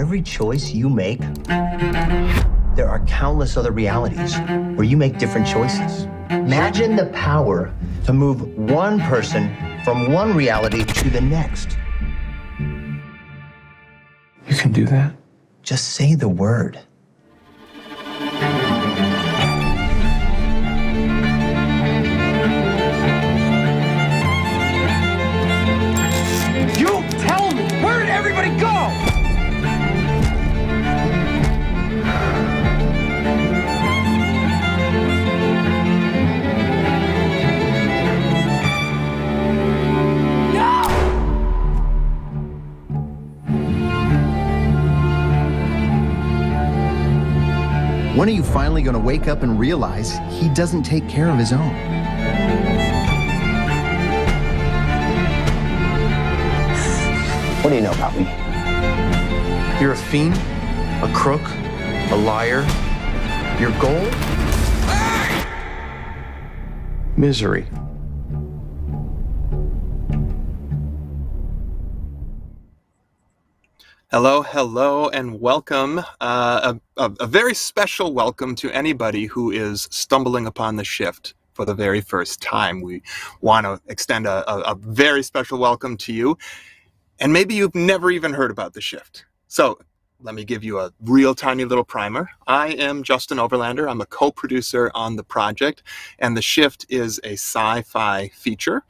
every choice you make, there are countless other realities where you make different choices. Imagine the power to move one person from one reality to the next. You can do that? Just say the word. You tell me! Where did everybody go? When are you finally going to wake up and realize he doesn't take care of his own? What do you know about me? You're a fiend, a crook, a liar. Your goal? Misery. Hello, and welcome. A very special welcome to anybody who is stumbling upon the shift for the very first time. We want to extend a very special welcome to you. And maybe you've never even heard about the shift. So let me give you a real tiny little primer. I am Justin Overlander. I'm a co-producer on the project, and the shift is a sci-fi feature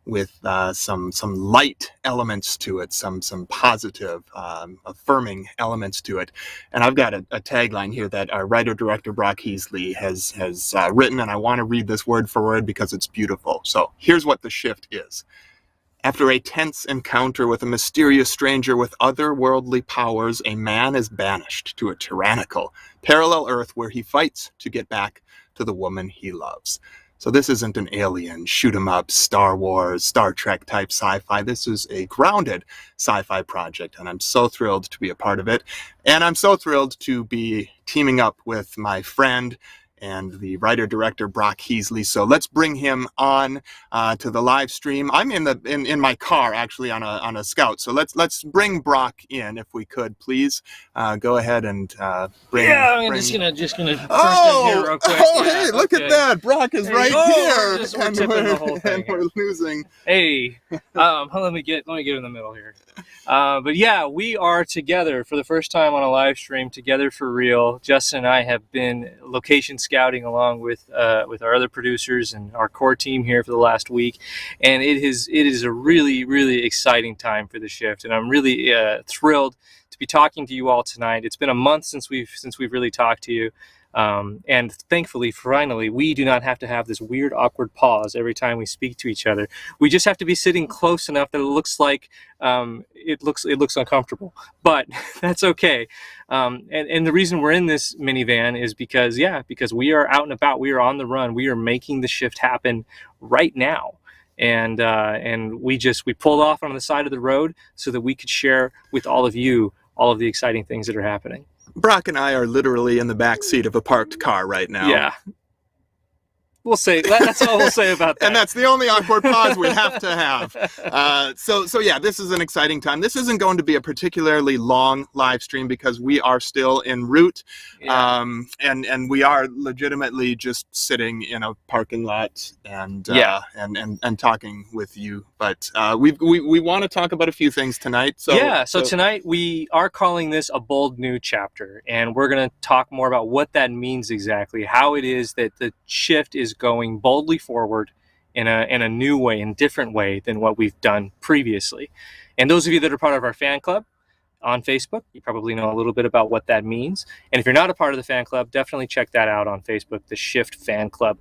with some light elements to it, some positive, affirming elements to it. And I've got a tagline here that our writer-director Brock Heasley has written, and I want to read this word for word because it's beautiful. So here's what the shift is. After a tense encounter with a mysterious stranger with otherworldly powers, a man is banished to a tyrannical, parallel Earth where he fights to get back to the woman he loves. So this isn't an Alien, shoot 'em up, Star Wars, Star Trek type sci-fi. This is a grounded sci-fi project, and I'm so thrilled to be a part of it. And I'm so thrilled to be teaming up with my friend and the writer-director Brock Heasley. So let's bring him on to the live stream. I'm in my car actually on a scout. So let's bring Brock in if we could, please. Go ahead and bring. Yeah, I'm just gonna burst in here real quick. Oh, yeah, hey, look at that! Brock is right here, we're tipping the whole thing. And we're losing. Hey, let me get in the middle here. But yeah, we are together for the first time on a live stream, together for real. Justin and I have been location scouting along with our other producers and our core team here for the last week, and it is a really exciting time for the shift, and I'm really thrilled to be talking to you all tonight. It's been a month since we've really talked to you. And thankfully, finally, we do not have to have this weird, awkward pause every time we speak to each other. We just have to be sitting close enough that it looks like it looks uncomfortable, but that's okay. And the reason we're in this minivan is because we are out and about, we are on the run, we are making the shift happen right now. And we pulled off on the side of the road so that we could share with all of you all of the exciting things that are happening. Brock and I are literally in the back seat of a parked car right now. Yeah. We'll say that's all we'll say about that. And that's the only awkward pause we have to have. So yeah, this is an exciting time. This isn't going to be a particularly long live stream because we are still en route. Yeah. And we are legitimately just sitting in a parking lot and talking with you. But we want to talk about a few things tonight. So tonight we are calling this a bold new chapter, and we're going to talk more about what that means exactly, how it is that the shift is going boldly forward in a new way, in a different way than what we've done previously. And those of you that are part of our fan club on Facebook, you probably know a little bit about what that means. And if you're not a part of the fan club, definitely check that out on Facebook, the Shift Fan Club.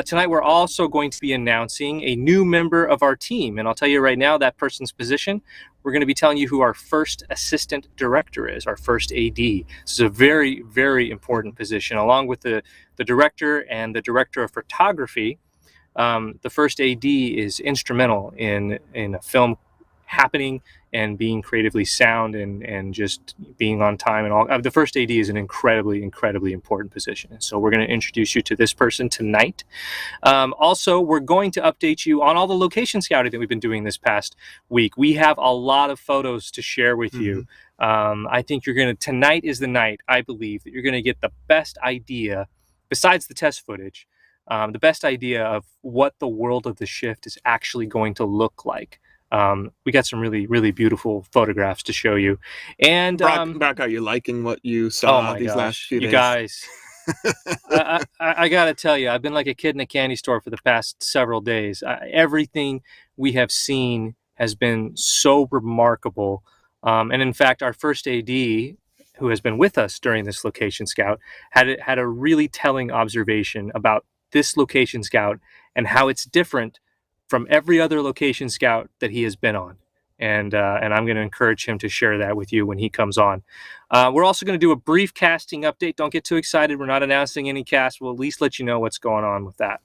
Tonight, we're also going to be announcing a new member of our team. And I'll tell you right now, that person's position, we're going to be telling you who our first assistant director is, our first AD. This is a very, very important position. Along with the director and the director of photography, the first AD is instrumental in a film happening and being creatively sound and just being on time and all. The first AD is an incredibly important position. So we're going to introduce you to this person tonight. Also, we're going to update you on all the location scouting that we've been doing this past week. We have a lot of photos to share with you. I think tonight is the night, I believe, that you're going to get the best idea, besides the test footage, the best idea of what the world of the shift is actually going to look like. We got some really beautiful photographs to show you. And Brock, are you liking what you saw last few days? You guys, I got to tell you, I've been like a kid in a candy store for the past several days. Everything we have seen has been so remarkable. And in fact, our first AD, who has been with us during this location scout, had a really telling observation about this location scout and how it's different from every other location scout that he has been on. And I'm going to encourage him to share that with you when he comes on. We're also going to do a brief casting update. Don't get too excited. We're not announcing any cast. We'll at least let you know what's going on with that.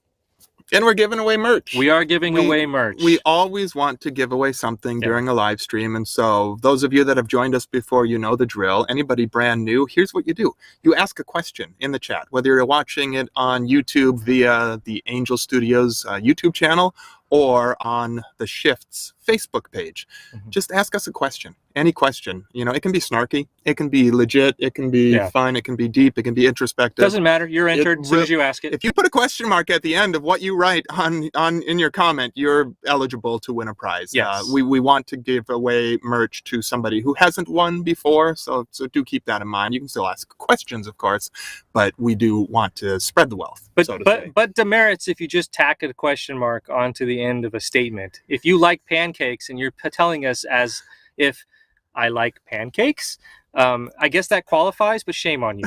And we're giving away merch. We are giving away merch. We always want to give away something during a live stream. And so those of you that have joined us before, you know the drill. Anybody brand new, here's what you do. You ask a question in the chat, whether you're watching it on YouTube via the Angel Studios YouTube channel or on the Shift's Facebook page. Just ask us a question, any question. You know, it can be snarky, it can be legit, it can be fun, it can be deep, it can be introspective. Doesn't matter. You're entered as soon as you ask it. If you put a question mark at the end of what you write on in your comment, you're eligible to win a prize. Yes. We want to give away merch to somebody who hasn't won before, so do keep that in mind. You can still ask questions, of course, but we do want to spread the wealth. But demerits if you just tack a question mark onto the end of a statement. If you like pancakes and you're telling us as if I like pancakes, I guess that qualifies, but shame on you.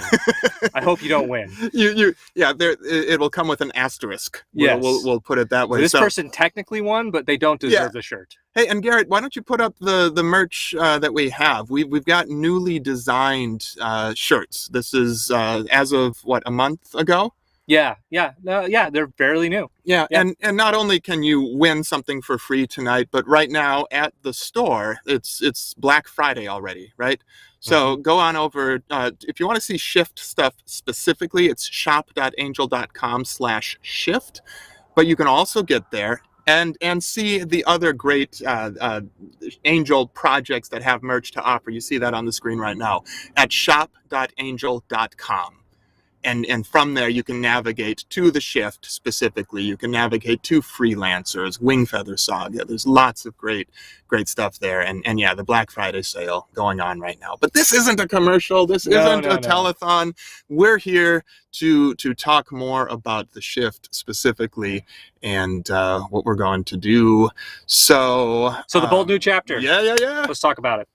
I hope you don't win. It will come with an asterisk. Yes. We'll put it that way. This person technically won, but they don't deserve the shirt. Hey, and Garrett, why don't you put up the merch that we have? We've got newly designed shirts. This is as of a month ago. Yeah, they're fairly new. Yeah, and not only can you win something for free tonight, but right now at the store, it's Black Friday already, right? So go on over. If you want to see Shift stuff specifically, it's shop.angel.com/shift. But you can also get there and see the other great Angel projects that have merch to offer. You see that on the screen right now at shop.angel.com. And from there, you can navigate to the Shift specifically. You can navigate to freelancers, Wing Feather Saga. There's lots of great stuff there. And the Black Friday sale going on right now. But this isn't a commercial. This isn't a telethon. We're here to talk more about the Shift specifically and what we're going to do. So the bold new chapter. Yeah. Let's talk about it.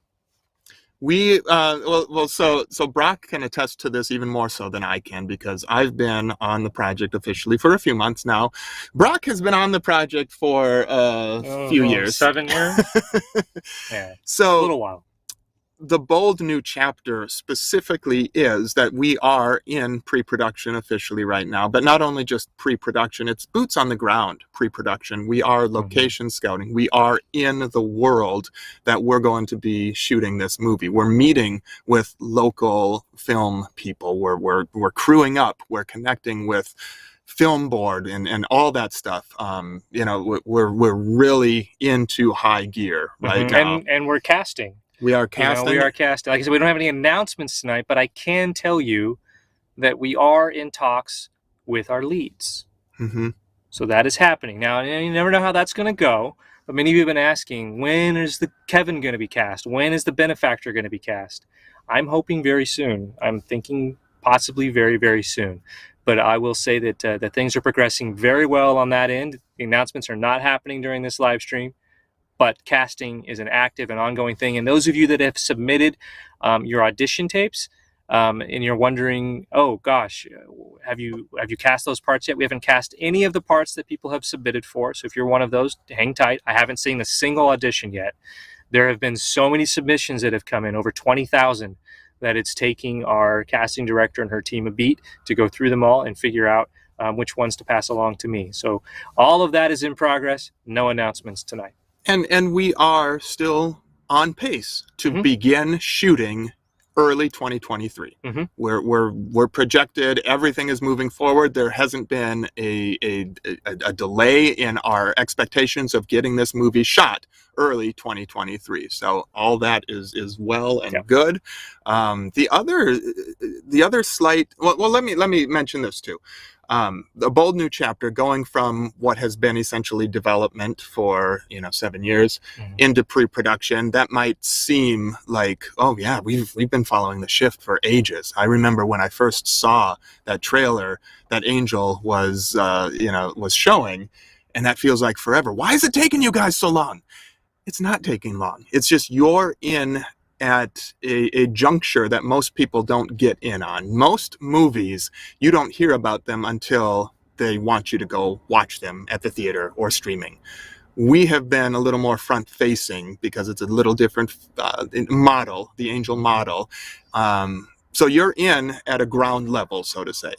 So Brock can attest to this even more so than I can, because I've been on the project officially for a few months now. Brock has been on the project for a few years. 7 years? Yeah. So a little while. The bold new chapter specifically is that we are in pre-production officially right now, but not only just pre-production, it's boots on the ground pre-production. We are location scouting. We are in the world that we're going to be shooting this movie. We're meeting with local film people. We're crewing up. We're connecting with film board and all that stuff. We're really into high gear right now. And we're casting. We are casting. Like I said, we don't have any announcements tonight, but I can tell you that we are in talks with our leads. So that is happening. Now, you never know how that's going to go, but many of you have been asking, when is the Kevin going to be cast? When is the Benefactor going to be cast? I'm hoping very soon. I'm thinking possibly very, very soon. But I will say that things are progressing very well on that end. The announcements are not happening during this live stream. But casting is an active and ongoing thing. And those of you that have submitted your audition tapes and you're wondering, oh gosh, have you cast those parts yet? We haven't cast any of the parts that people have submitted for. So if you're one of those, hang tight. I haven't seen a single audition yet. There have been so many submissions that have come in, over 20,000, that it's taking our casting director and her team a beat to go through them all and figure out which ones to pass along to me. So all of that is in progress. No announcements tonight. And we are still on pace to begin shooting early 2023. We're projected. Everything is moving forward. There hasn't been a delay in our expectations of getting this movie shot early 2023. So all that is well and good. The other slight. Well, let me mention this too. A bold new chapter, going from what has been essentially development for 7 years into pre-production. That might seem like, oh yeah, we've been following the shift for ages. I remember when I first saw that trailer that Angel was showing, and that feels like forever. Why is it taking you guys so long? It's not taking long. It's just you're in at a juncture that most people don't get in on. Most movies, you don't hear about them until they want you to go watch them at the theater or streaming. We have been a little more front-facing because it's a little different model, the Angel model. So you're in at a ground level, so to say.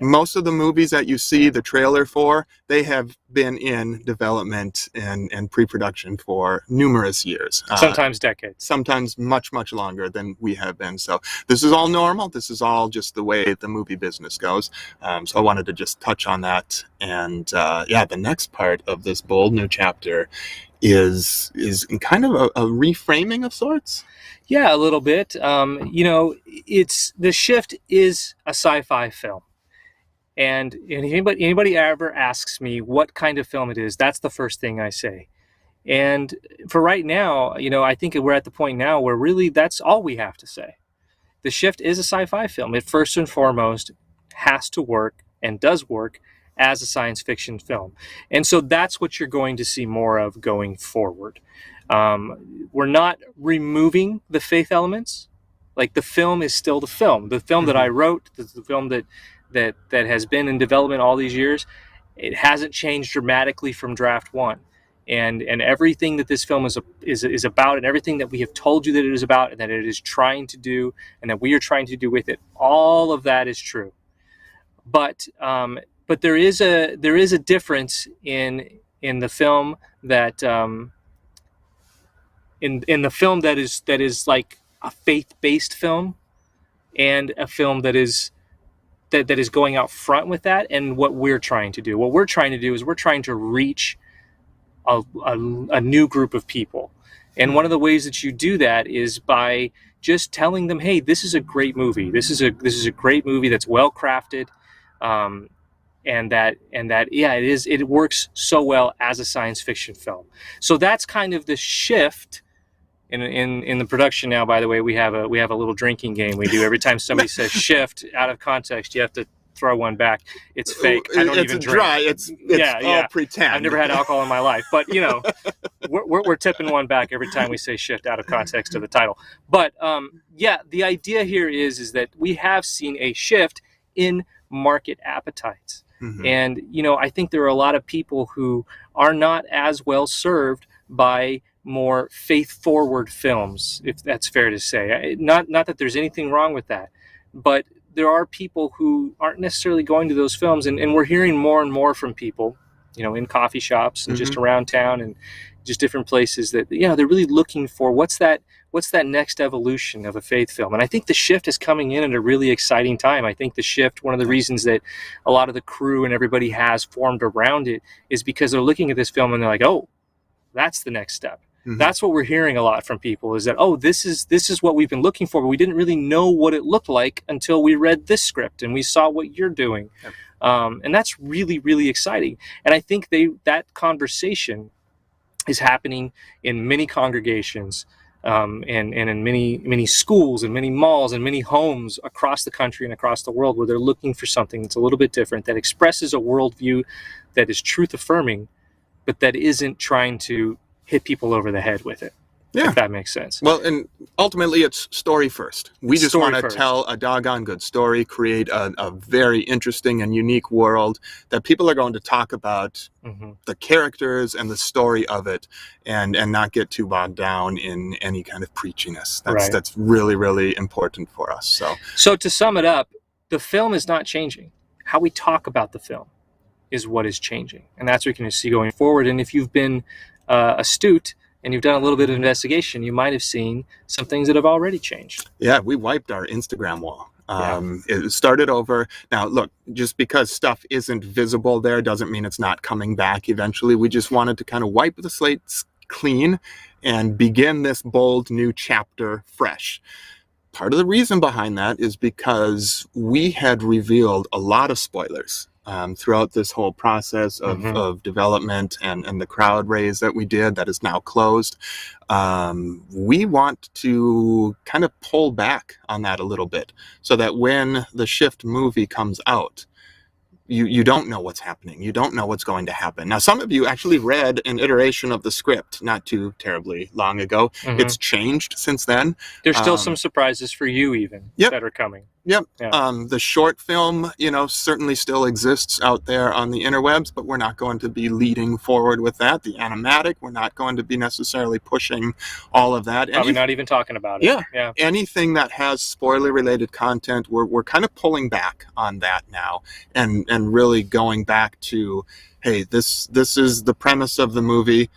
Most of the movies that you see the trailer for, they have been in development and pre-production for numerous years. Sometimes decades. Sometimes much, much longer than we have been. So this is all normal. This is all just the way the movie business goes. So I wanted to just touch on that. And the next part of this bold new chapter is kind of a reframing of sorts. Yeah, a little bit. It's the shift is a sci-fi film. And anybody ever asks me what kind of film it is, that's the first thing I say. And for right now, I think we're at the point now where really that's all we have to say. The shift is a sci-fi film. It first and foremost has to work and does work as a science fiction film. And so that's what you're going to see more of going forward. We're not removing the faith elements. Like, the film is still the film. The film that I wrote, the film that has been in development all these years, it hasn't changed dramatically from draft one. And everything that this film is about, and everything that we have told you that it is about, and that it is trying to do, and that we are trying to do with it, all of that is true. But there is a difference in the film that in the film that is like a faith-based film, and a film that is going out front with that, and what we're trying to do. What we're trying to do is we're trying to reach a new group of people. And one of the ways that you do that is by just telling them, hey, this is a great movie. This is a great movie that's well crafted. And that it works so well as a science fiction film. So that's kind of the shift. In the production now, by the way, we have a little drinking game we do. Every time somebody says shift out of context, you have to throw one back. It's fake. I don't even drink. Dry. It's all pretend. I've never had alcohol in my life, but we're tipping one back every time we say shift out of context of the title. But the idea here is that we have seen a shift in market appetites. And I think there are a lot of people who are not as well served by more faith-forward films, if that's fair to say. Not that there's anything wrong with that, but there are people who aren't necessarily going to those films, and we're hearing more and more from people, in coffee shops and just around town and just different places, that they're really looking for what's that next evolution of a faith film. And I think the shift is coming in at a really exciting time. I think the shift, one of the reasons that a lot of the crew and everybody has formed around it, is because they're looking at this film and they're like, oh, that's the next step. That's what we're hearing a lot from people, is that, oh, this is what we've been looking for, but we didn't really know what it looked like until we read this script and we saw what you're doing. And that's really, really exciting. And I think that conversation is happening in many congregations, and in many schools and many malls and many homes across the country and across the world, where they're looking for something that's a little bit different, that expresses a worldview that is truth affirming, but that isn't trying to hit people over the head with it. Yeah. If that makes sense. Well, and ultimately it's story first. We just want to tell a doggone good story, create a very interesting and unique world that people are going to talk about, the characters and the story of it, and not get too bogged down in any kind of preachiness. That's really, really important for us. So to sum it up, the film is not changing. How we talk about the film is what is changing. And that's what you're going to see going forward. And if you've been astute and you've done a little bit of investigation, you might have seen some things that have already changed. Yeah, we wiped our Instagram wall. It started over. Now, look, just because stuff isn't visible there doesn't mean it's not coming back eventually. We just wanted to kind of wipe the slate clean and begin this bold new chapter fresh. Part of the reason behind that is because we had revealed a lot of spoilers throughout this whole process of development and the crowd raise that we did that is now closed. We want to kind of pull back on that a little bit so that when the Shift movie comes out, you don't know what's happening. You don't know what's going to happen. Now, some of you actually read an iteration of the script not too terribly long ago. It's changed since then. There's still some surprises for you even that are coming. Yep. Yeah. The short film, certainly still exists out there on the interwebs, but we're not going to be leading forward with that. The animatic, we're not going to be necessarily pushing all of that. Probably not even talking about it. Yeah. Anything that has spoiler-related content, we're kind of pulling back on that now and really going back to, hey, this is the premise of the movie.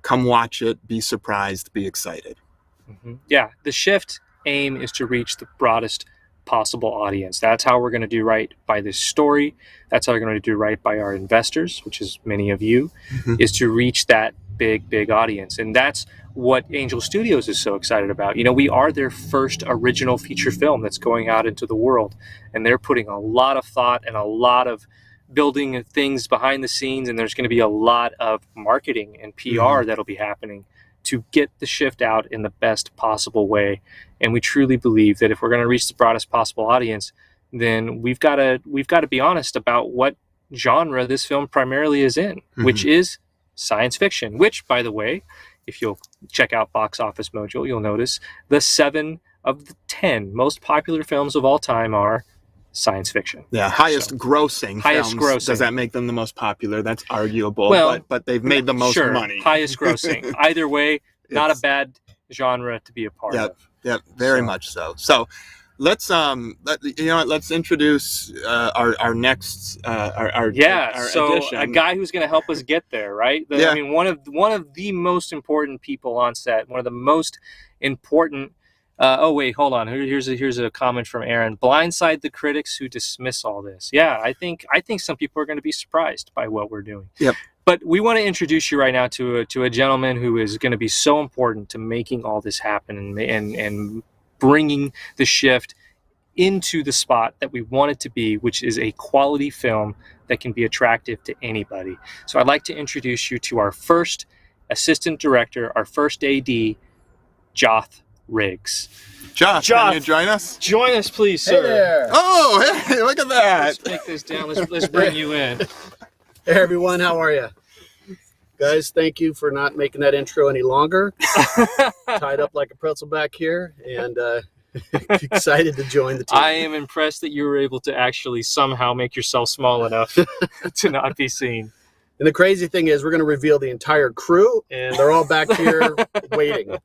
Come watch it. Be surprised. Be excited. Yeah. The Shift aim is to reach the broadest possible audience. That's how we're going to do right by this story. That's how we're going to do right by our investors, which is many of you, is to reach that big audience. And that's what Angel Studios is so excited about. We are their first original feature film that's going out into the world, and they're putting a lot of thought and a lot of building things behind the scenes, and there's going to be a lot of marketing and PR that'll be happening to get the Shift out in the best possible way. And we truly believe that if we're going to reach the broadest possible audience, then we've got to be honest about what genre this film primarily is in, which is science fiction, which, by the way, if you'll check out Box Office Mojo, you'll notice the 7 of the 10 most popular films of all time are science fiction. Yeah, highest grossing films. Does that make them the most popular? That's arguable, but they've made the most money. Highest grossing. Either way, not a bad genre to be a part of. Yep, very much so. So let's let's introduce our next our addition. A guy who's going to help us get there, right? I mean, one of the most important people on set, one of the most important. Oh wait, hold on. Here's a comment from Aaron. Blindside the critics who dismiss all this. Yeah, I think some people are going to be surprised by what we're doing. Yep. But we want to introduce you right now to a gentleman who is going to be so important to making all this happen and bringing the Shift into the spot that we want it to be, which is a quality film that can be attractive to anybody. So I'd like to introduce you to our first assistant director, our first AD, Joth Riggs. Joth, can you join us? Join us, please, sir. Hey there. Oh, hey, look at that. Let's take this down. Let's bring you in. Hey, everyone. How are you? Guys, thank you for not making that intro any longer. Tied up like a pretzel back here, and excited to join the team. I am impressed that you were able to actually somehow make yourself small enough to not be seen. And the crazy thing is, we're going to reveal the entire crew, and they're all back here waiting.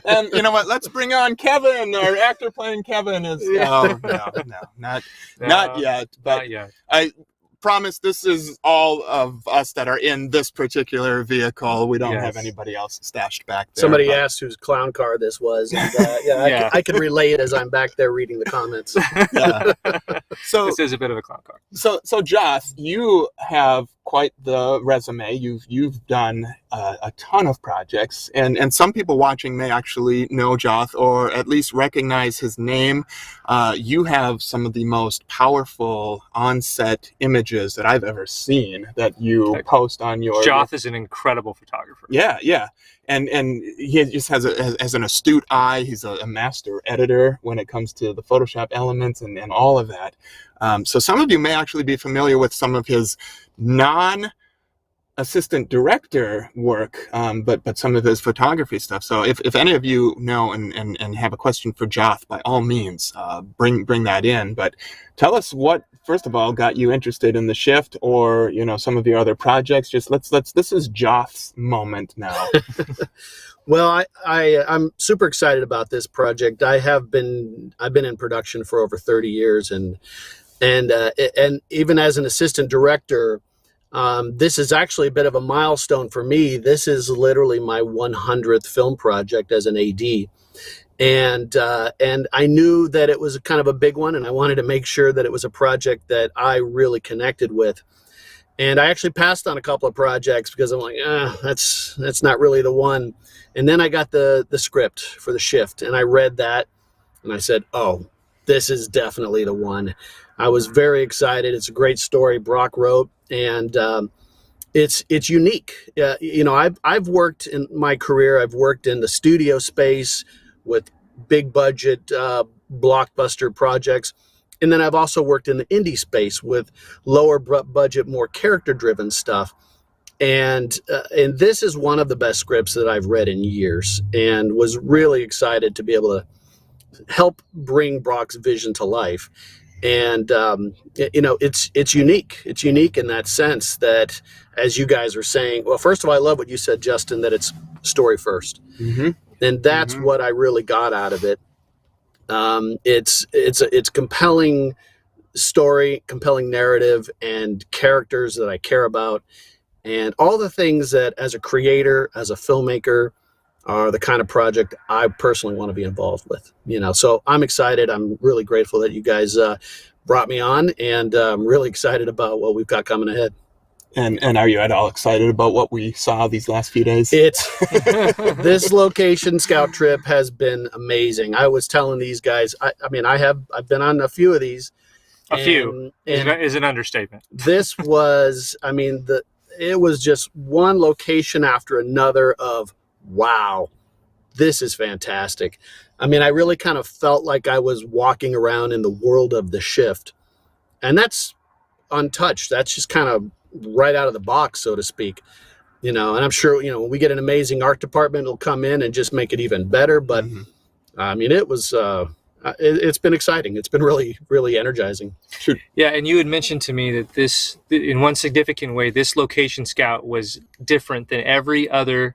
And you know what? Let's bring on Kevin. Our actor playing Kevin is. Oh, not yet. But not yet. I promise this is all of us that are in this particular vehicle. We don't have anybody else stashed back there. Somebody asked whose clown car this was. And, I can relate as I'm back there reading the comments. So this is a bit of a clown car. So Joth, you have quite the resume. You've done a ton of projects, and some people watching may actually know Joth or at least recognize his name. You have some of the most powerful on-set images that I've ever seen that you post on your. Joth is an incredible photographer. Yeah. And he just has an astute eye. He's a master editor when it comes to the Photoshop elements and all of that. So some of you may actually be familiar with some of his non-assistant director work, but some of his photography stuff. So if any of you know and have a question for Joth, by all means, bring that in. But tell us what, first of all, got you interested in the Shift, or some of your other projects. Just let's. This is Joth's moment now. Well, I'm super excited about this project. I've been in production for over 30 years, and even as an assistant director, This is actually a bit of a milestone for me. This is literally my 100th film project as an AD. And I knew that it was kind of a big one, and I wanted to make sure that it was a project that I really connected with. And I actually passed on a couple of projects because I'm like, that's not really the one. And then I got the script for The Shift, and I read that, and I said, oh, this is definitely the one. I was very excited. It's a great story Brock wrote, and it's unique. I've worked in my career. I've worked in the studio space with big budget blockbuster projects, and then I've also worked in the indie space with lower budget, more character driven stuff. And this is one of the best scripts that I've read in years, and was really excited to be able to help bring Brock's vision to life. And it's unique. It's unique in that sense that, as you guys are saying, well, first of all, I love what you said, Justin, that it's story first. Mm-hmm. And that's what I really got out of it. It's compelling story, compelling narrative, and characters that I care about, and all the things that, as a creator, as a filmmaker, are the kind of project I personally want to be involved with. So I'm excited. I'm really grateful that you guys brought me on, and I'm really excited about what we've got coming ahead. And are you at all excited about what we saw these last few days? This location scout trip has been amazing. I was telling these guys, I've been on a few of these. A few is an understatement. This was, it was just one location after another of, wow, this is fantastic. I really kind of felt like I was walking around in the world of The Shift, and that's untouched. That's just kind of right out of the box, so to speak. And I'm sure, when we get an amazing art department, it'll come in and just make it even better. But it was, it's been exciting. It's been really, really energizing. Sure. Yeah. And you had mentioned to me that this, in one significant way, this location scout was different than every other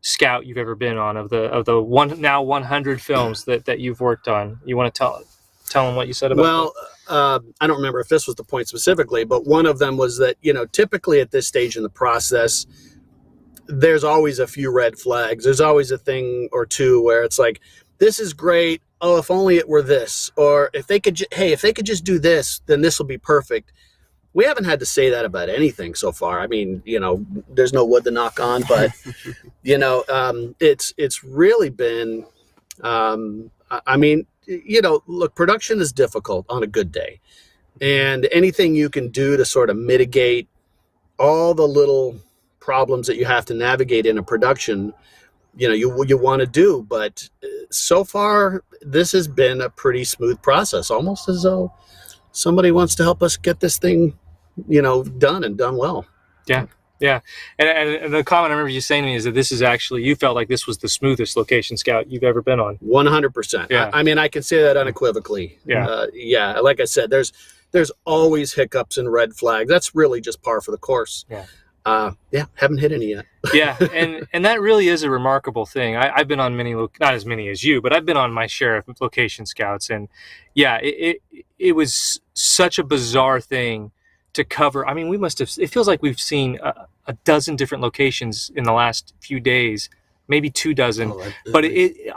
scout you've ever been on, of the 100 films that you've worked on. You want to tell them what you said about that? I don't remember if this was the point specifically, but one of them was that, typically at this stage in the process, there's always a few red flags. There's always a thing or two where it's like, this is great. Oh, if only it were this. Or if they could, if they could just do this, then this will be perfect. We haven't had to say that about anything so far. There's no wood to knock on, but, it's really been, look, production is difficult on a good day, and anything you can do to sort of mitigate all the little problems that you have to navigate in a production, you want to do. But so far, this has been a pretty smooth process, almost as though somebody wants to help us get this thing, done and done well. Yeah. Yeah. And the comment I remember you saying to me is that this is actually, you felt like this was the smoothest location scout you've ever been on. 100%. Yeah. I can say that unequivocally. Yeah. Like I said, there's always hiccups and red flags. That's really just par for the course. Yeah. Haven't hit any yet. Yeah. And that really is a remarkable thing. I've been on many, not as many as you, but I've been on my share of location scouts. And yeah, it was such a bizarre thing to cover. it feels like we've seen a dozen different locations in the last few days, maybe 2 dozen, but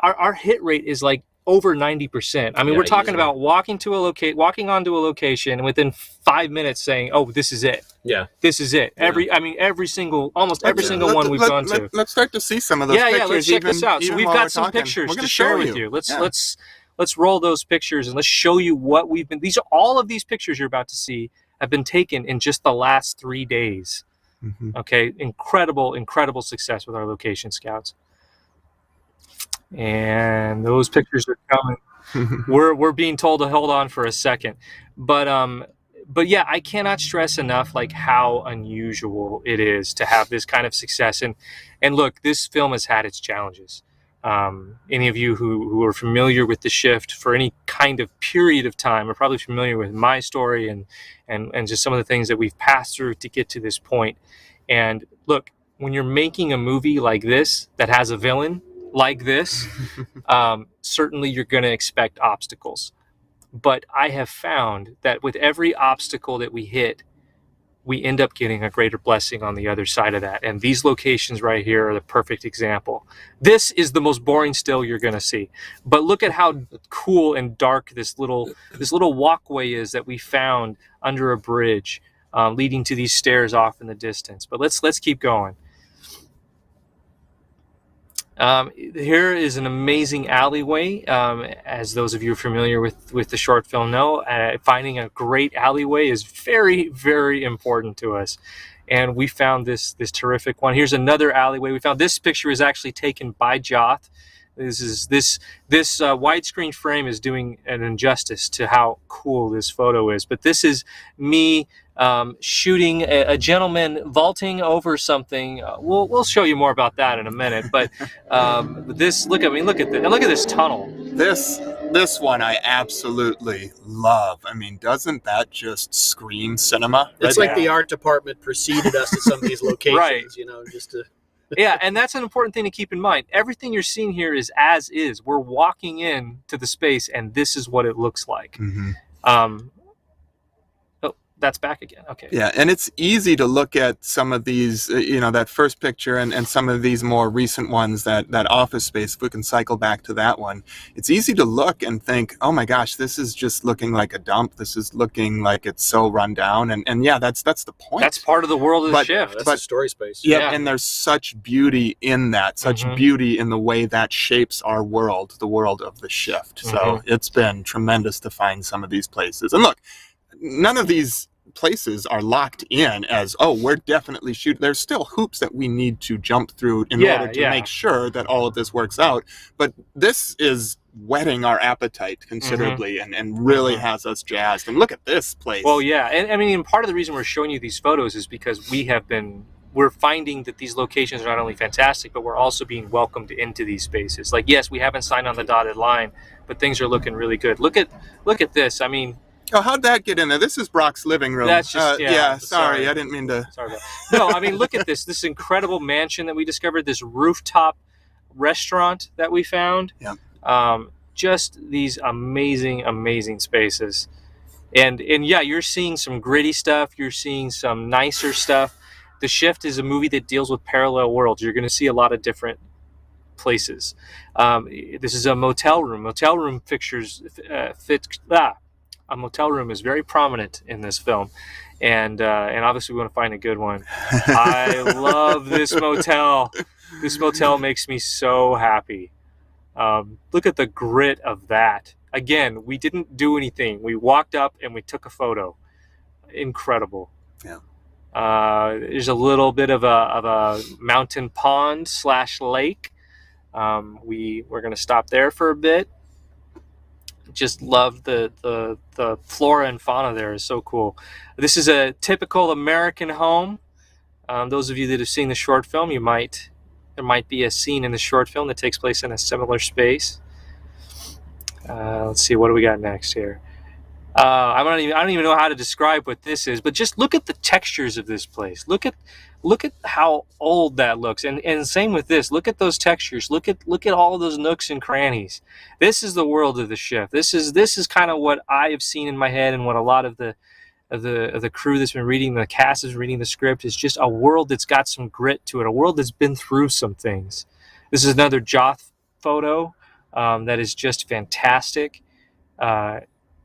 our hit rate is like over 90%. We're talking about walking onto a location and within 5 minutes saying, oh, this is it. Yeah. This is it. Almost every single one we've gone to. Let's start to see some of those pictures. Yeah, let's check this out. So we've got some pictures to share with you. Let's roll those pictures and let's show you what we've been. All of these pictures you're about to see have been taken in just the last 3 days. Mm-hmm. Okay, incredible success with our location scouts. And those pictures are coming. We're being told to hold on for a second, but yeah, I cannot stress enough like how unusual it is to have this kind of success. And look, this film has had its challenges. Any of you who are familiar with The Shift for any kind of period of time are probably familiar with my story and just some of the things that we've passed through to get to this point. And look, when you're making a movie like this that has a villain like this, certainly you're going to expect obstacles. But I have found that with every obstacle that we hit, we end up getting a greater blessing on the other side of that. And these locations right here are the perfect example. This is the most boring still you're going to see, but look at how cool and dark this little walkway is that we found under a bridge, leading to these stairs off in the distance. But let's keep going. Here is an amazing alleyway. As those of you familiar with the short film know, finding a great alleyway is very, very important to us. And we found this terrific one. Here's another alleyway. We found this picture is actually taken by Joth. This widescreen frame is doing an injustice to how cool this photo is. But this is me shooting a gentleman vaulting over something. We'll show you more about that in a minute. But look at this tunnel. This one I absolutely love. I mean, doesn't that just scream cinema? It's like the art department preceded us to some of these locations, right. Just to... Yeah, and that's an important thing to keep in mind. Everything you're seeing here is as is. We're walking in to the space, and this is what it looks like. Mm-hmm. That's back again. Okay. Yeah, and it's easy to look at some of these, that first picture and some of these more recent ones, that office space, if we can cycle back to that one. It's easy to look and think, oh my gosh, this is just looking like a dump. This is looking like it's so run down. And yeah, that's the point. That's part of the world of the shift. That's the story space. Yeah, and there's such beauty in that, such beauty in the way that shapes our world, the world of the shift. So it's been tremendous to find some of these places. And look, none of these places are locked in as, we're definitely shooting. There's still hoops that we need to jump through in order to make sure that all of this works out. But this is whetting our appetite considerably and really has us jazzed. And look at this place. Well, yeah. And I mean, part of the reason we're showing you these photos is because we're finding that these locations are not only fantastic, but we're also being welcomed into these spaces. Like, yes, we haven't signed on the dotted line, but things are looking really good. Look at this. I mean, oh, how'd that get in there? This is Brock's living room. That's just, sorry, I didn't mean to. Sorry about that. No, I mean, look at this incredible mansion that we discovered, this rooftop restaurant that we found. Yeah. Just these amazing, amazing spaces. And yeah, you're seeing some gritty stuff. You're seeing some nicer stuff. The Shift is a movie that deals with parallel worlds. You're going to see a lot of different places. This is a motel room. Motel room fixtures a motel room is very prominent in this film, and obviously we want to find a good one. I love this motel. This motel makes me so happy. Look at the grit of that. Again, we didn't do anything. We walked up and we took a photo. Incredible. Yeah. There's a little bit of a mountain pond / lake. We're going to stop there for a bit. Just love the flora and fauna there is so cool. This is a typical American home. Those of you that have seen the short film, there might be a scene in the short film that takes place in a similar space. Let's see, what do we got next here? I don't even know how to describe what this is, but just look at the textures of this place. Look at how old that looks, and same with this. Look at those textures. Look at all of those nooks and crannies. This is the world of the Shift. This is kind of what I have seen in my head, and what a lot of the crew that's been reading, the cast is reading the script, is just a world that's got some grit to it, a world that's been through some things. This is another Joth photo that is just fantastic.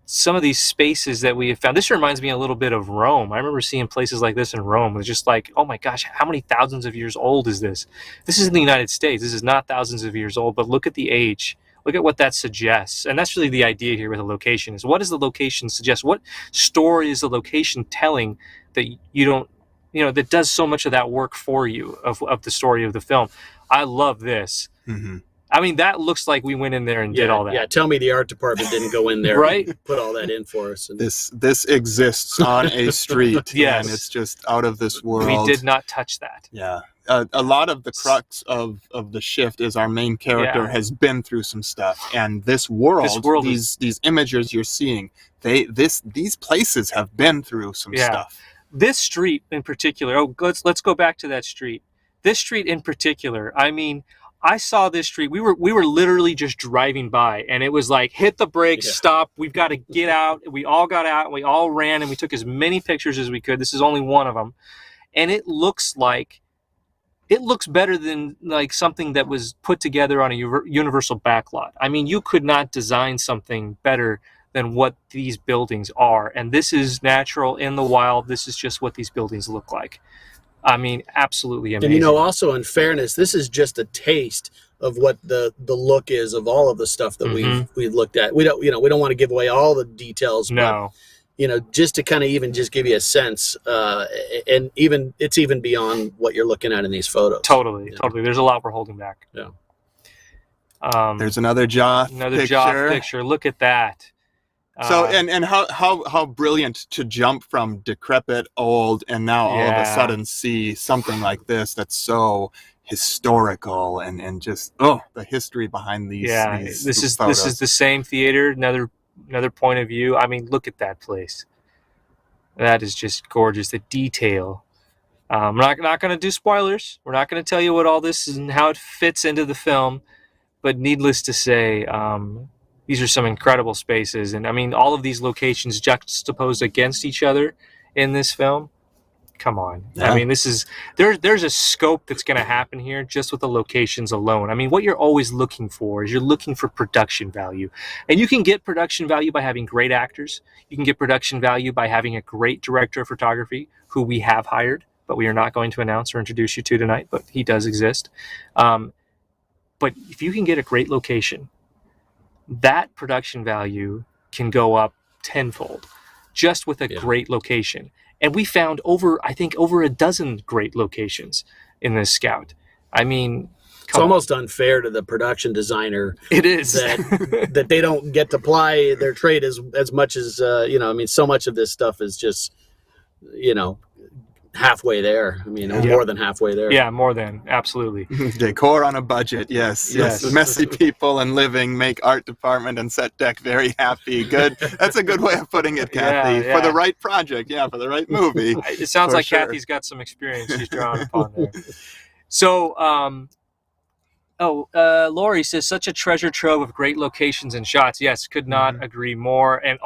Some of these spaces that we have found, this reminds me a little bit of Rome. I remember seeing places like this in Rome. It's just like, oh my gosh, how many thousands of years old is this? This is in the United States. This is not thousands of years old, but look at the age. Look at what that suggests. And that's really the idea here with a location, is what does the location suggest? What story is the location telling that you don't, that does so much of that work for you of the story of the film? I love this. Mm-hmm. I mean, that looks like we went in there and did all that. Yeah, tell me the art department didn't go in there right? and put all that in for us. And... This exists on a street. Yes. And it's just out of this world. We did not touch that. Yeah. A lot of the crux of the Shift is our main character has been through some stuff. And this world these images you're seeing, these places have been through some stuff. This street in particular, let's go back to that street. This street in particular, I mean, I saw this street. We were literally just driving by, and it was like, hit the brakes, stop. We've got to get out. We all got out, and we all ran, and we took as many pictures as we could. This is only one of them, and it looks better than like something that was put together on a universal backlot. I mean, you could not design something better than what these buildings are, and this is natural in the wild. This is just what these buildings look like. I mean, absolutely amazing. And also, in fairness, this is just a taste of what the look is of all of the stuff that we've looked at. We don't want to give away all the details. No. But, just to kind of even just give you a sense, and it's even beyond what you're looking at in these photos. Totally. There's a lot we're holding back. Yeah. There's another Joff picture. Look at that. So and how brilliant to jump from decrepit old and now all of a sudden see something like this that's so historical and just the history behind these. This is the same theater. Another point of view. I mean, look at that place. That is just gorgeous. The detail. We're not going to do spoilers. We're not going to tell you what all this is and how it fits into the film. But needless to say, these are some incredible spaces. And I mean, all of these locations juxtaposed against each other in this film. Come on. Yeah. I mean, there's a scope that's going to happen here just with the locations alone. I mean, what you're always looking for is you're looking for production value. And you can get production value by having great actors. You can get production value by having a great director of photography who we have hired, but we are not going to announce or introduce you to tonight, but he does exist. But if you can get a great location, that production value can go up tenfold just with a great location. And we found over a dozen great locations in this scout. I mean, it's almost unfair to the production designer. It is that they don't get to ply their trade as much as I mean, so much of this stuff is just halfway there. I mean, more than halfway there. Yeah, more than, absolutely. Decor on a budget, yes. Messy people and living make art department and set deck very happy. Good. That's a good way of putting it, Kathy. For the right project, for the right movie. It sounds like Kathy's got some experience she's drawing upon there. So, Lori says, such a treasure trove of great locations and shots. Yes, could not agree more. And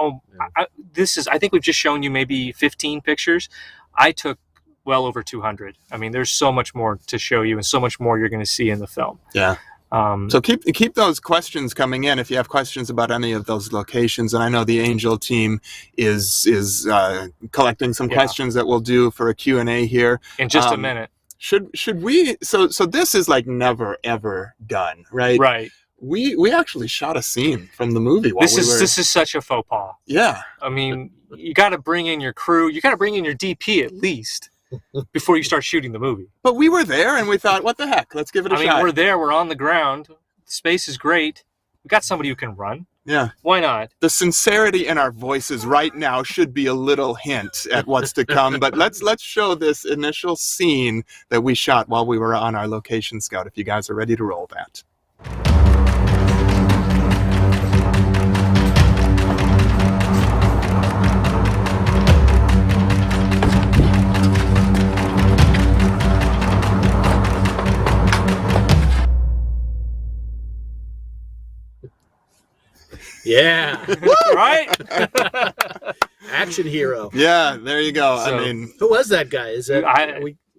I think we've just shown you maybe 15 pictures. I took well over 200. I mean, there's so much more to show you and so much more you're going to see in the film. Yeah. So keep those questions coming in if you have questions about any of those locations. And I know the Angel team is collecting some questions that we'll do for a Q&A here in just a minute. Should we? So this is like never ever done, right? Right. We actually shot a scene from the movie. This is such a faux pas. Yeah. I mean, you got to bring in your crew. You got to bring in your DP at least before you start shooting the movie. But we were there and we thought, what the heck? Let's give it a shot. I mean, we're there. We're on the ground. The space is great. We got somebody who can run. Yeah. Why not? The sincerity in our voices right now should be a little hint at what's to come. But let's show this initial scene that we shot while we were on our location scout, if you guys are ready to roll that. Yeah. Right? Action hero. Yeah, there you go. So, I mean, who was that guy? Is that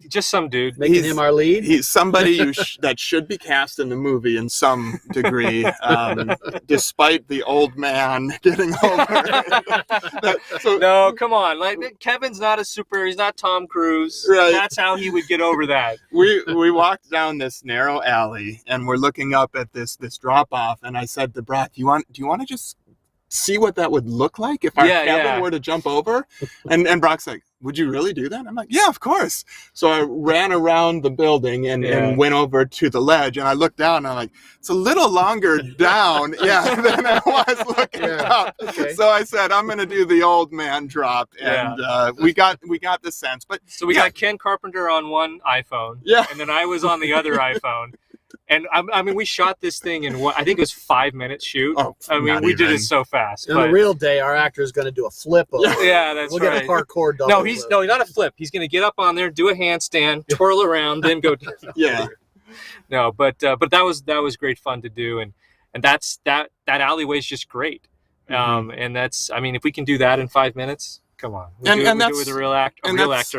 just some dude making him our lead? He's somebody that should be cast in the movie in some degree, despite the old man getting over. No, come on. Like, Kevin's not a super. He's not Tom Cruise. Right. That's how he would get over that. We walked down this narrow alley and we're looking up at this drop off, and I said to Brock, do you want to just see what that would look like if our Kevin were to jump over? And Brock's like, would you really do that? I'm like, yeah, of course. So I ran around the building and went over to the ledge, and I looked down and I'm like, it's a little longer down than I was looking up. Okay. So I said, I'm going to do the old man drop. And we got the sense. But so we got Ken Carpenter on one iPhone. Yeah. And then I was on the other iPhone. And I mean, we shot this thing in I think it was 5 minutes shoot. Oh, I mean, we did it so fast. On the real day, our actor is going to do a flip over. Yeah, that's we'll right. Get a parkour double. No, not a flip. He's going to get up on there, do a handstand, twirl around, then go. Yeah. No, but that was great fun to do, and that alleyway is just great. And that's, I mean, if we can do that in 5 minutes, come on, we do it with a real actor.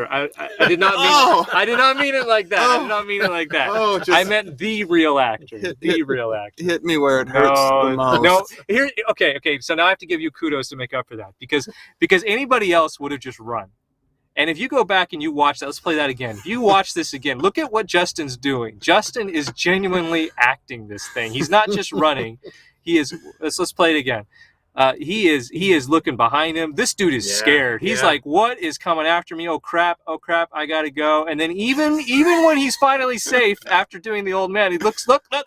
I did not mean I did not mean it like that. I did not mean it like that. I meant the real actor. Real actor. Hit me where it hurts the most. No, here. Okay. So now I have to give you kudos to make up for that, because anybody else would have just run. And if you go back and you watch that, let's play that again. If you watch this again, look at what Justin's doing. Justin is genuinely acting this thing. He's not just running. He is. Let's play it again. He is looking behind him. This dude is scared. He's like, what is coming after me? Oh crap, I gotta go. And then even when he's finally safe after doing the old man, he look,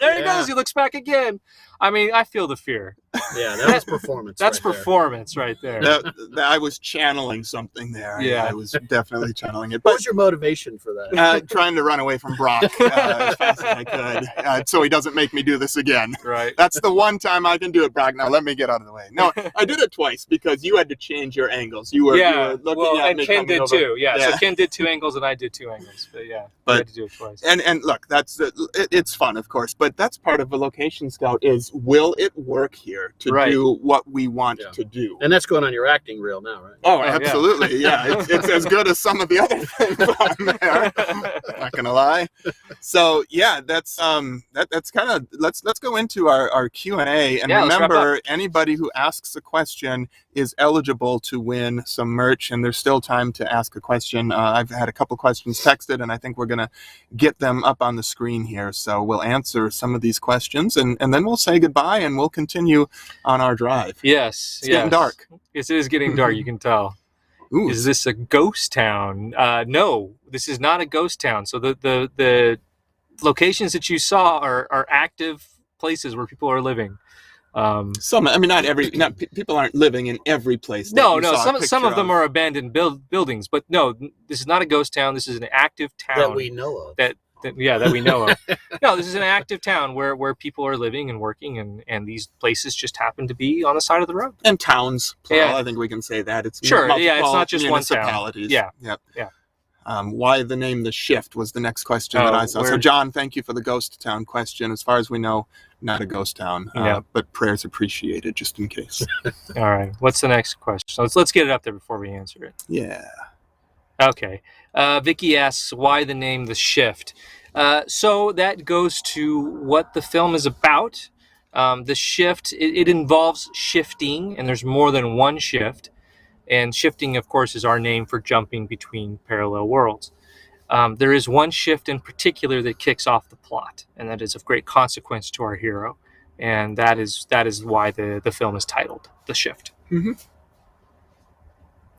there he goes. He looks back again. I mean, I feel the fear. Yeah, that was performance. That's performance right there. I was channeling something there. Yeah. I was definitely channeling it. What was your motivation for that? Trying to run away from Brock as fast as I could, so he doesn't make me do this again. Right. That's the one time I can do it, Brock. Now let me get out of the way. No, I did it twice because you had to change your angles. You were looking at and me Ken did over. too. Yeah, so Ken did 2 angles and I did 2 angles. But yeah, we had to do it twice. And look, that's it's fun, of course, but that's part of a location scout is, will it work here to do what we want to do? And that's going on your acting reel now, right? Oh, absolutely. Yeah. It's as good as some of the other things on there. Not gonna lie. So yeah, that's kind of, let's go into our Q&A, and remember, anybody who asks a question is eligible to win some merch, and there's still time to ask a question. I've had a couple questions texted, and I think we're gonna get them up on the screen here. So we'll answer some of these questions, and then we'll say goodbye, and we'll continue on our drive. Yes. It's getting dark. Yes, it is getting dark. You can tell. Ooh. Is this a ghost town? No, this is not a ghost town. So the locations that you saw are active places where people are living. Some, I mean, not people aren't living in every place. No. Some of them are abandoned buildings, but no, this is not a ghost town. This is an active town that we know of. That we know of. No, this is an active town where people are living and working, and these places just happen to be on the side of the road. And towns, plural, Yeah. I think we can say that. It's Sure, multiple it's not just one town. municipalities. Yeah. Yep. Yeah. Why the name The Shift was the next question that I saw. So John, thank you for the ghost town question. As far as we know, not a ghost town, but prayers appreciated just in case. All right. What's the next question? Let's get it up there before we answer it. Yeah. Okay. Vicky asks, why the name The Shift? So that goes to what the film is about. The shift, it involves shifting, and there's more than one shift. And shifting, of course, is our name for jumping between parallel worlds. There is one shift in particular that kicks off the plot, and that is of great consequence to our hero. And that is why the film is titled The Shift. Mm-hmm.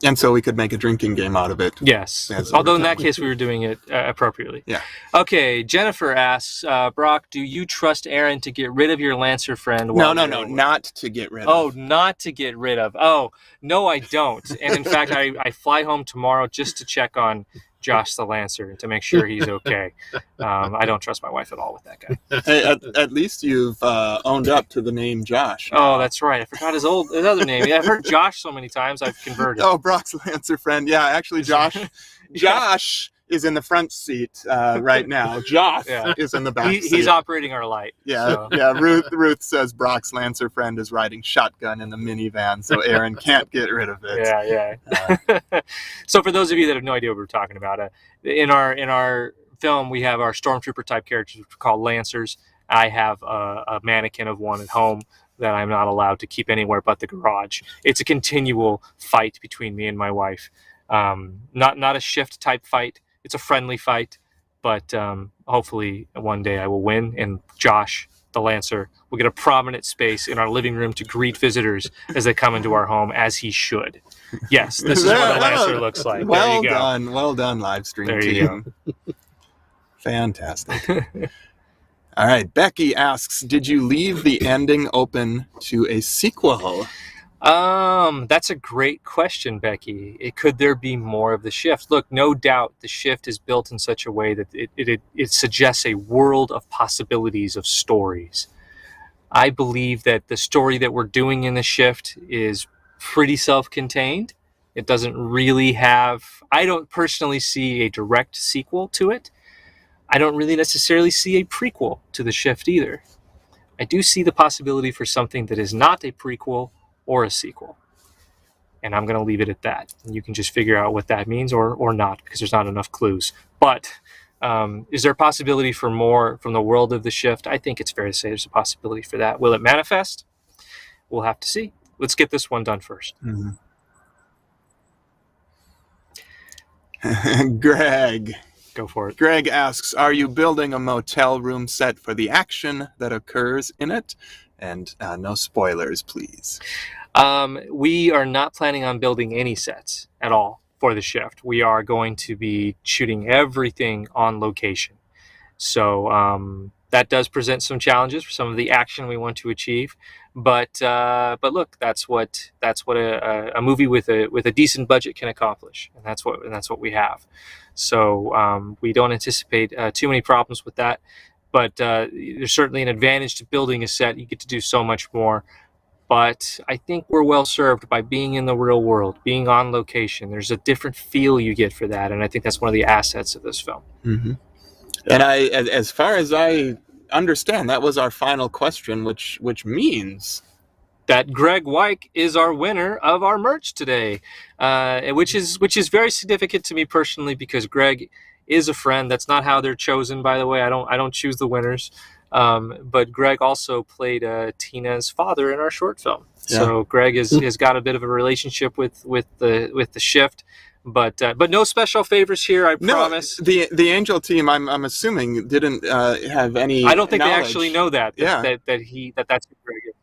And so we could make a drinking game out of it. Yes. Although in that case, we were doing it appropriately. Yeah. Okay. Jennifer asks, Brock, do you trust Aaron to get rid of your Lancer friend? No, not to get rid of. Oh, not to get rid of. Oh, no, I don't. And in fact, I fly home tomorrow just to check on Josh the Lancer to make sure he's okay. I don't trust my wife at all with that guy. Hey, at least you've owned up to the name Josh. Oh, that's right. I forgot his other name. I've heard Josh so many times I've converted. Oh, Brock's Lancer friend. Yeah, actually, Josh is in the front seat right now. Josh is in the back seat. He's operating our light. Yeah, so. yeah. Ruth says Brock's Lancer friend is riding shotgun in the minivan, so Aaron can't get rid of it. Yeah. So for those of you that have no idea what we're talking about, in our film we have our stormtrooper type characters, which are called Lancers. I have a mannequin of one at home that I'm not allowed to keep anywhere but the garage. It's a continual fight between me and my wife. Not a shift type fight. It's a friendly fight, but hopefully one day I will win, and Josh, the Lancer, will get a prominent space in our living room to greet visitors as they come into our home, as he should. Yes, this is what a Lancer looks like. Well done, live stream there team. You go. Fantastic. All right, Becky asks, did you leave the ending open to a sequel? That's a great question, Becky. Could there be more of The Shift? Look, no doubt The Shift is built in such a way that it suggests a world of possibilities of stories. I believe that the story that we're doing in The Shift is pretty self-contained. It doesn't really have, I don't personally see a direct sequel to it. I don't really necessarily see a prequel to The Shift either. I do see the possibility for something that is not a prequel or a sequel. And I'm going to leave it at that. And you can just figure out what that means or not, because there's not enough clues. But is there a possibility for more from the world of The Shift? I think it's fair to say there's a possibility for that. Will it manifest? We'll have to see. Let's get this one done first. Greg. Go for it. Greg asks, are you building a motel room set for the action that occurs in it? And no spoilers, please. We are not planning on building any sets at all for The Shift. We are going to be shooting everything on location. So that does present some challenges for some of the action we want to achieve. But look, that's what a movie with a decent budget can accomplish, and that's what we have. So we don't anticipate too many problems with that. But there's certainly an advantage to building a set. You get to do so much more. But I think we're well served by being in the real world, being on location. There's a different feel you get for that, and I think that's one of the assets of this film. Mm-hmm. And as far as I understand, that was our final question, which means that Greg Wyke is our winner of our merch today, which is very significant to me personally, because Greg is a friend. That's not how they're chosen, by the way. I don't choose the winners. But Greg also played Tina's father in our short film. Yeah. So Greg has got a bit of a relationship with the Shift. But no special favors here, I promise. The Angel team, I'm assuming, didn't have any. I don't think knowledge. They actually know that. Yeah. That's who Greg is.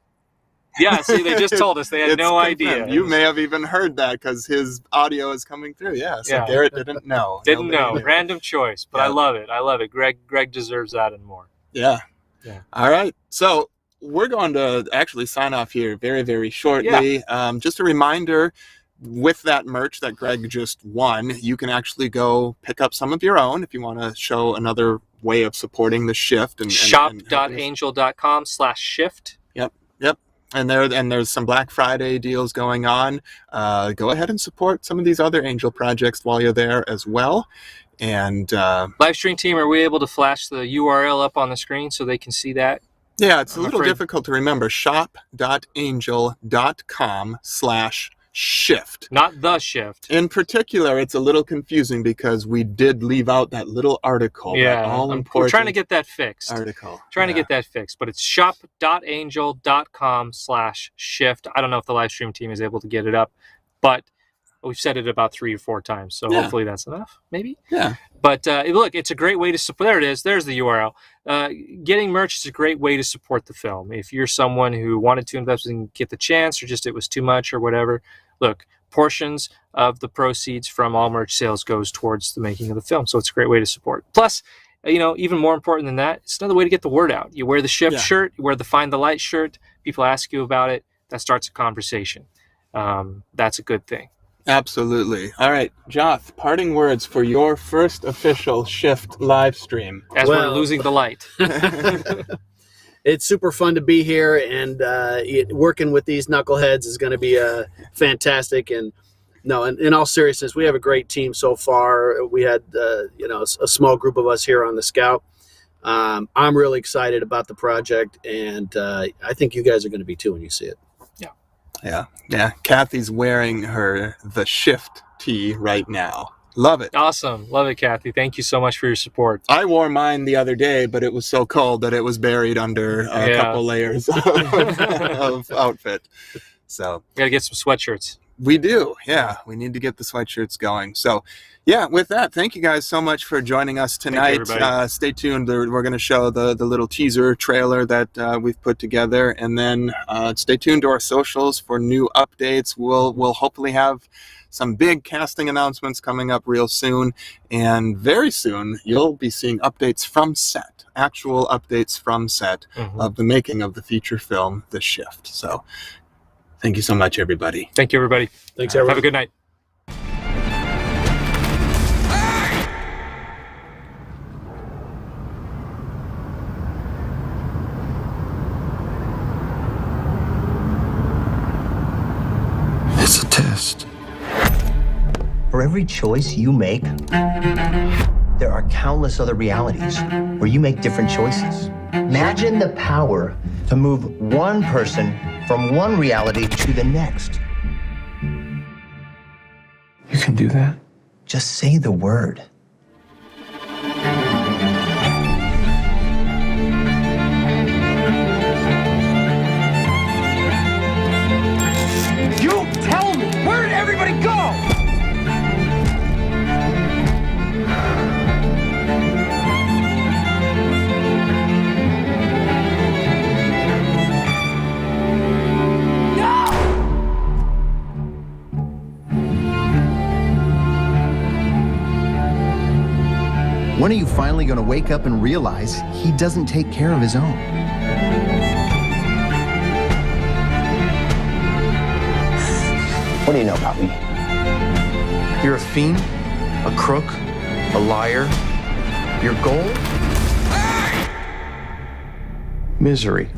Yeah, see, they just told us. They had no idea. You may have even heard that because his audio is coming through. Yeah, so yeah. Garrett didn't know. Nobody knew. Random choice, but yeah. I love it. Greg deserves that and more. Yeah. All right. So we're going to actually sign off here very, very shortly. Yeah. Just a reminder, with that merch that Greg just won, you can actually go pick up some of your own if you want to show another way of supporting the Shift. Shop.angel.com/shift. Yep. And there's some Black Friday deals going on. Go ahead and support some of these other Angel projects while you're there as well. And Livestream team, are we able to flash the URL up on the screen so they can see that? Yeah, it's a little difficult to remember. Shop.angel.com/shift. Not The Shift. In particular, it's a little confusing because we did leave out that little article. Yeah, we're trying to get that fixed. To get that fixed, but it's shop.angel.com/shift. I don't know if the Livestream team is able to get it up, but we've said it about 3 or 4 times, so hopefully that's enough, maybe? Yeah. But look, it's a great way to support. There it is. There's the URL. Getting merch is a great way to support the film. If you're someone who wanted to invest and get the chance, or just it was too much or whatever, look, portions of the proceeds from all merch sales goes towards the making of the film. So it's a great way to support. Plus, even more important than that, it's another way to get the word out. You wear the Shift shirt, you wear the Find the Light shirt, people ask you about it, that starts a conversation. That's a good thing. Absolutely. All right, Joth, parting words for your first official Shift live stream. As we're losing the light. It's super fun to be here, and working with these knuckleheads is going to be fantastic. And no, in all seriousness, we have a great team so far. We had a small group of us here on the Scout. I'm really excited about the project, and I think you guys are going to be too when you see it. Yeah. Kathy's wearing the Shift tee right now. Love it. Awesome. Love it, Kathy. Thank you so much for your support. I wore mine the other day, but it was so cold that it was buried under a couple layers of outfit. So we got to get some sweatshirts. We do. Yeah. We need to get the sweatshirts going. So with that, thank you guys so much for joining us tonight. Stay tuned. We're going to show the little teaser trailer that we've put together, and then stay tuned to our socials for new updates. We'll hopefully have some big casting announcements coming up real soon, and very soon you'll be seeing updates from set, actual updates from set of the making of the feature film, The Shift. So thank you so much, everybody. Thank you, everybody. Thanks, everyone. Have a good night. It's a test. For every choice you make, there are countless other realities where you make different choices. Imagine the power to move one person from one reality to the next. You can do that? Just say the word. You tell me! Where did everybody go? When are you finally going to wake up and realize he doesn't take care of his own? What do you know about me? You're a fiend, a crook, a liar. Your goal? Misery.